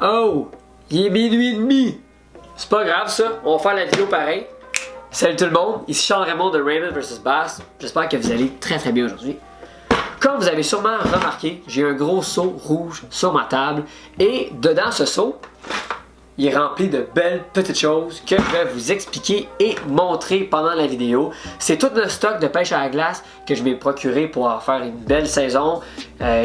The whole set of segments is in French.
Oh! Il est minuit et demi! C'est pas grave ça, on va faire la vidéo pareil. Salut tout le monde, ici Charles Raymond de Raymond vs Bass. J'espère que vous allez très bien aujourd'hui. Comme vous avez sûrement remarqué, j'ai un gros seau rouge sur ma table et dedans ce seau, il est rempli de belles petites choses que je vais vous expliquer et montrer pendant la vidéo. C'est tout le stock de pêche à la glace que je m'ai procuré pour en faire une belle saison.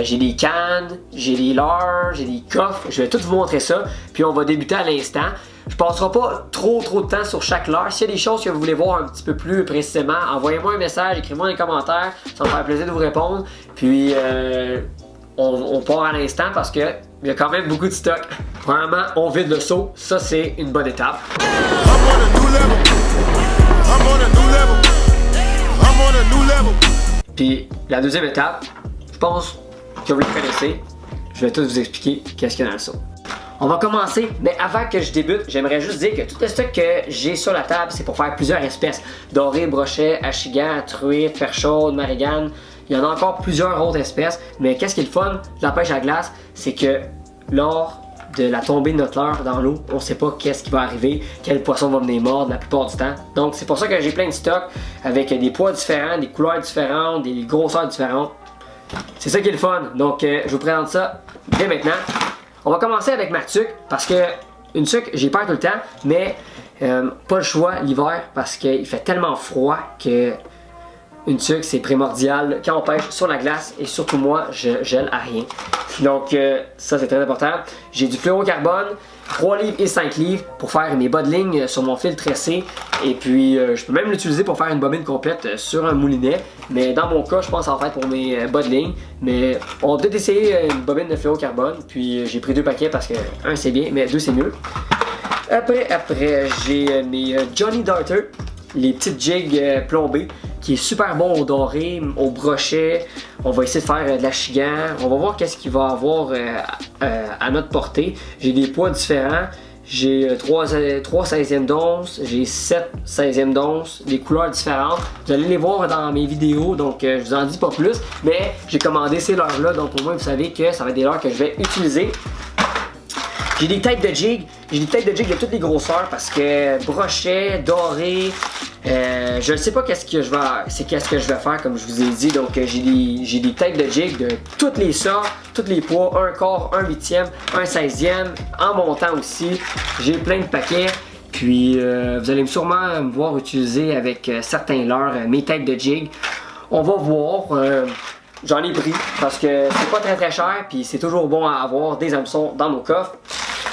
J'ai des cannes, j'ai des leurres, j'ai des coffres. Je vais tout vous montrer ça. Puis on va débuter à l'instant. Je ne passerai pas trop de temps sur chaque leurre. S'il y a des choses que vous voulez voir un petit peu plus précisément, envoyez-moi un message, écrivez-moi dans les commentaires. Ça va me faire plaisir de vous répondre. Puis on part à l'instant parce que il y a quand même beaucoup de stock. Premièrement, on vide le seau. Ça, c'est une bonne étape. Puis la deuxième étape, je pense que vous le connaissez. Je vais tout vous expliquer qu'est-ce qu'il y a dans le seau. On va commencer, mais avant que je débute, j'aimerais juste dire que tout le stock que j'ai sur la table, c'est pour faire plusieurs espèces. Doré, brochet, achigan, truite, perche chaude, marigane. Il y en a encore plusieurs autres espèces, mais qu'est-ce qui est le fun de la pêche à glace, c'est que lors de la tombée de notre leurre dans l'eau, on ne sait pas qu'est-ce qui va arriver, quel poisson va venir mordre la plupart du temps. Donc c'est pour ça que j'ai plein de stocks avec des poids différents, des couleurs différentes, des grosseurs différentes. C'est ça qui est le fun. Donc je vous présente ça dès maintenant. On va commencer avec ma tuque parce que une tuque, j'ai peur tout le temps, mais pas le choix l'hiver parce qu'il fait tellement froid que une tuque, c'est primordial quand on pêche sur la glace et surtout moi, je gèle à rien. Donc ça, c'est très important. J'ai du fluorocarbone, 3 livres et 5 livres pour faire mes bas de ligne sur mon fil tressé. Et puis, je peux même l'utiliser pour faire une bobine complète sur un moulinet. Mais dans mon cas, je pense en fait pour mes bas de ligne. Mais on va peut-être essayer une bobine de fluorocarbone. Puis j'ai pris 2 paquets parce que 1 c'est bien, mais 2 c'est mieux. Après j'ai mes Johnny Darter, les petites jigs plombées, qui est super bon au doré, au brochet. On va essayer de faire de l'achigan. On va voir qu'est-ce qu'il va avoir à notre portée. J'ai des poids différents. J'ai 3 16e d'once, j'ai 7 16e d'once, des couleurs différentes. Vous allez les voir dans mes vidéos, donc je vous en dis pas plus. Mais j'ai commandé ces leurres-là, donc au moins vous savez que ça va être des leurres que je vais utiliser. J'ai des têtes de jig. J'ai des têtes de jig de toutes les grosseurs parce que brochet, doré, je ne sais pas qu'est-ce que je vais faire comme je vous ai dit. Donc j'ai des têtes de jig de toutes les sortes, tous les poids, 1 quart, 1 huitième, 1 16e, en montant aussi. J'ai plein de paquets. Puis vous allez sûrement me voir utiliser avec certains leurres mes têtes de jig. On va voir. J'en ai pris parce que c'est pas très cher puis c'est toujours bon à avoir des hameçons dans mon coffre.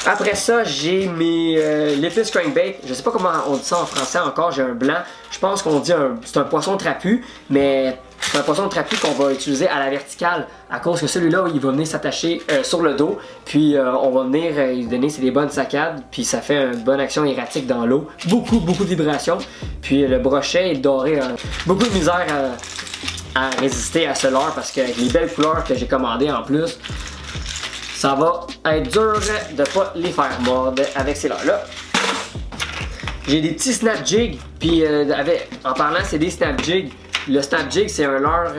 Après ça, j'ai mes Lipless Crankbait. Je sais pas comment on dit ça en français encore, j'ai un blanc. Je pense qu'on dit c'est un poisson trapu, mais c'est un poisson trapu qu'on va utiliser à la verticale à cause que celui-là, il va venir s'attacher sur le dos. Puis on va venir lui donner des bonnes saccades, puis ça fait une bonne action erratique dans l'eau. Beaucoup de vibrations. Puis le brochet et le doré, beaucoup de misère à résister à ce leurre parce qu'avec les belles couleurs que j'ai commandées en plus, ça va être dur de ne pas les faire mordre avec ces leurres-là. J'ai des petits snap jigs, puis en parlant, c'est des snap jigs. Le snap jig, c'est un leurre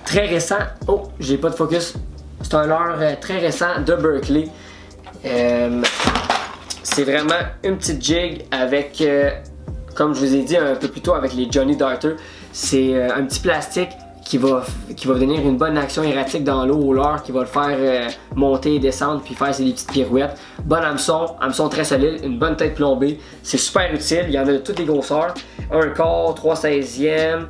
très récent. Oh, j'ai pas de focus. C'est un leurre très récent de Berkley. C'est vraiment une petite jig avec, comme je vous ai dit un peu plus tôt avec les Johnny Darter, c'est un petit plastique qui va donner une bonne action erratique dans l'eau au leurre, qui va le faire monter et descendre puis faire des petites pirouettes. Bon hameçon très solide, une bonne tête plombée. C'est super utile, il y en a de toutes les grosseurs. 1 quart, 3 16e,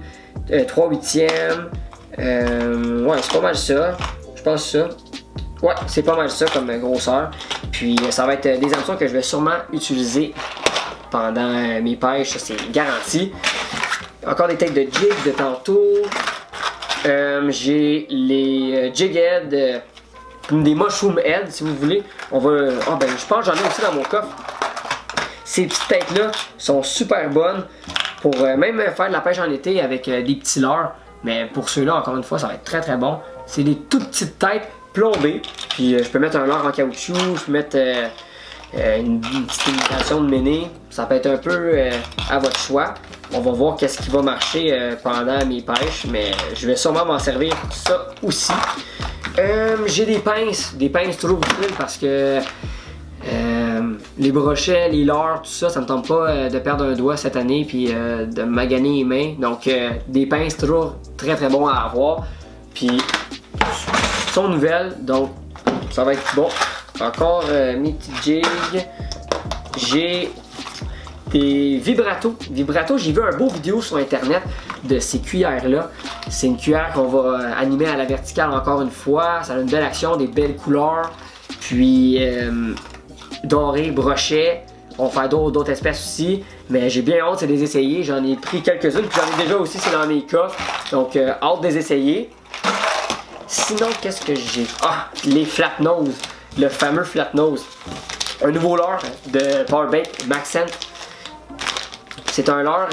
3 huitièmes. Ouais, c'est pas mal ça. Je pense ça. Ouais, c'est pas mal ça comme grosseur. Puis ça va être des hameçons que je vais sûrement utiliser pendant mes pêches, ça c'est garanti. Encore des têtes de jig de tantôt. J'ai les jig head, des mushroom head si vous voulez. Je pense que j'en ai aussi dans mon coffre. Ces petites têtes là sont super bonnes pour même faire de la pêche en été avec des petits leurres. Mais pour ceux-là, encore une fois, ça va être très bon. C'est des toutes petites têtes plombées. Puis je peux mettre un leurre en caoutchouc, je peux mettre une petite imitation de méné. Ça peut être un peu à votre choix. On va voir qu'est-ce qui va marcher pendant mes pêches, mais je vais sûrement m'en servir ça aussi. J'ai des pinces toujours utiles parce que les brochets, les leurres, tout ça, ça me tente pas de perdre un doigt cette année puis de maganer les mains. Donc des pinces toujours très bon à avoir. Puis sont nouvelles, donc ça va être bon. Encore mes petites jigs. J'ai des vibratos. J'ai vu un beau vidéo sur internet de ces cuillères-là. C'est une cuillère qu'on va animer à la verticale encore une fois. Ça a une belle action, des belles couleurs. Puis doré, brochet. On va faire d'autres espèces aussi. Mais j'ai bien hâte de les essayer. J'en ai pris quelques-unes. Puis j'en ai déjà aussi, c'est dans mes coffres. Donc hâte de les essayer. Sinon, qu'est-ce que j'ai? Ah, les flat nose. Le fameux flat nose. Un nouveau leurre de Powerbait Maxent. C'est un leurre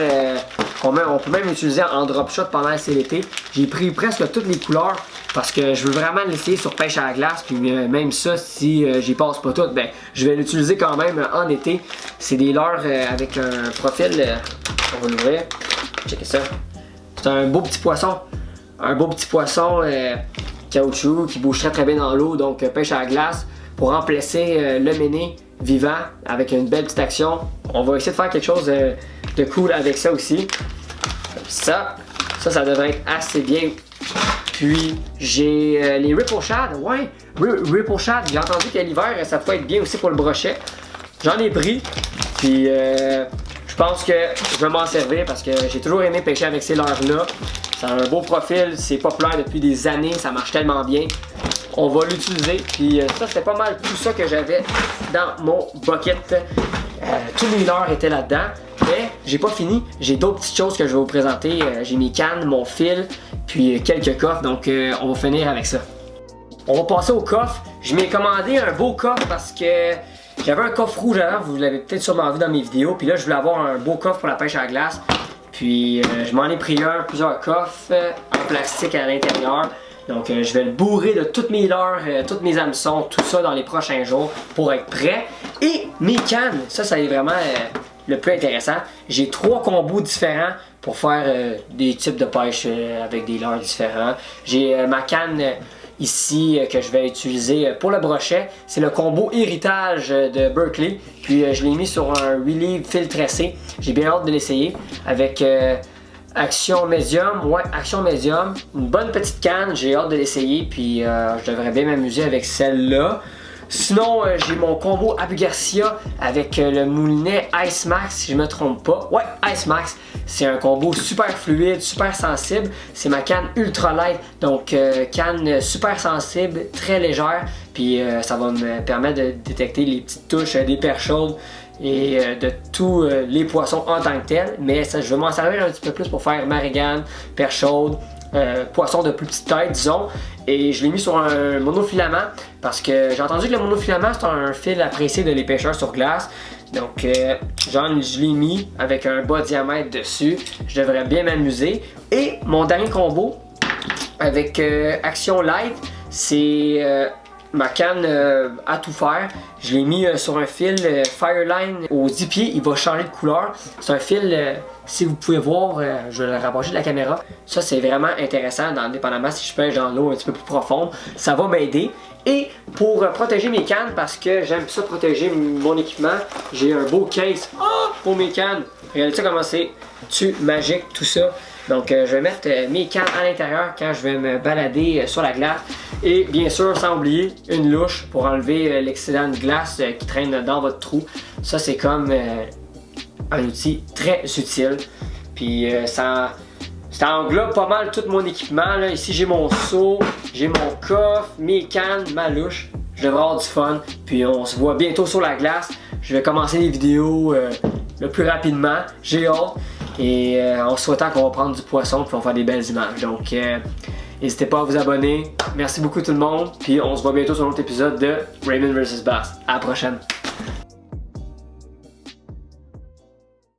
qu'on peut même utiliser en drop shot pendant l'été. J'ai pris presque toutes les couleurs parce que je veux vraiment l'essayer sur pêche à la glace. Puis même ça, si j'y passe pas toutes, ben, je vais l'utiliser quand même en été. C'est des leurres avec un profil. On va l'ouvrir. Checkez ça. C'est un beau petit poisson. Un beau petit poisson caoutchouc qui bouge très bien dans l'eau. Donc pêche à la glace pour remplacer le méné vivant avec une belle petite action. On va essayer de faire quelque chose de cool avec ça aussi. Ça devrait être assez bien. Puis j'ai les Ripple Shad. Ouais, Ripple Shad. J'ai entendu qu'à l'hiver, ça peut être bien aussi pour le brochet. J'en ai pris. Puis je pense que je vais m'en servir parce que j'ai toujours aimé pêcher avec ces leurres-là. Ça a un beau profil, c'est populaire depuis des années, ça marche tellement bien. On va l'utiliser. Puis ça, c'était pas mal tout ça que j'avais dans mon bucket. Tous mes leurres étaient là-dedans. Mais j'ai pas fini. J'ai d'autres petites choses que je vais vous présenter. J'ai mes cannes, mon fil, puis quelques coffres. Donc on va finir avec ça. On va passer au coffre. Je m'ai commandé un beau coffre parce que j'avais un coffre rouge avant. Vous l'avez peut-être sûrement vu dans mes vidéos. Puis là, je voulais avoir un beau coffre pour la pêche à la glace. Puis je m'en ai pris plusieurs coffres en plastique à l'intérieur. Donc je vais le bourrer de toutes mes leurres, toutes mes hameçons, tout ça dans les prochains jours pour être prêt. Et mes cannes, ça est vraiment le plus intéressant. J'ai 3 combos différents pour faire des types de pêche avec des leurres différents. J'ai ma canne ici que je vais utiliser pour le brochet. C'est le combo héritage de Berkley. Puis je l'ai mis sur un Relieve fil tressé. J'ai bien hâte de l'essayer avec action médium. Ouais, action médium. Une bonne petite canne. J'ai hâte de l'essayer. Puis je devrais bien m'amuser avec celle-là. Sinon, j'ai mon combo Abu Garcia avec le moulinet Ice Max, si je me trompe pas. Ouais, Ice Max. C'est un combo super fluide, super sensible. C'est ma canne ultra light, donc canne super sensible, très légère. Puis ça va me permettre de détecter les petites touches des perches chaudes et de tous les poissons en tant que tels. Mais ça, je vais m'en servir un petit peu plus pour faire marigane, perche chaude, poisson de plus petite taille, disons. Et je l'ai mis sur un monofilament parce que j'ai entendu que le monofilament c'est un fil apprécié de les pêcheurs sur glace. Donc je l'ai mis avec un bas diamètre dessus. Je devrais bien m'amuser. Et mon dernier combo avec Action Light, c'est ma canne à tout faire. Je l'ai mis sur un fil Fireline aux 10 pieds. Il va changer de couleur. C'est un fil, si vous pouvez voir, je vais le rapprocher de la caméra. Ça, c'est vraiment intéressant, dépendamment si je pêche dans l'eau un petit peu plus profonde. Ça va m'aider. Et pour protéger mes cannes, parce que j'aime ça protéger mon équipement, j'ai un beau case pour mes cannes. Regardez ça comment c'est magique tout ça. Donc je vais mettre mes cannes à l'intérieur quand je vais me balader sur la glace. Et bien sûr, sans oublier une louche pour enlever l'excédent de glace qui traîne dans votre trou. Ça, c'est comme un outil très utile. Puis ça englobe pas mal tout mon équipement. Là. Ici, j'ai mon seau, j'ai mon coffre, mes cannes, ma louche. Je devrais avoir du fun. Puis on se voit bientôt sur la glace. Je vais commencer les vidéos le plus rapidement. J'ai hâte. Et en souhaitant qu'on va prendre du poisson puis on va faire des belles images. Donc, n'hésitez pas à vous abonner. Merci beaucoup tout le monde. Puis on se voit bientôt sur un autre épisode de Raymond vs Bass. À la prochaine.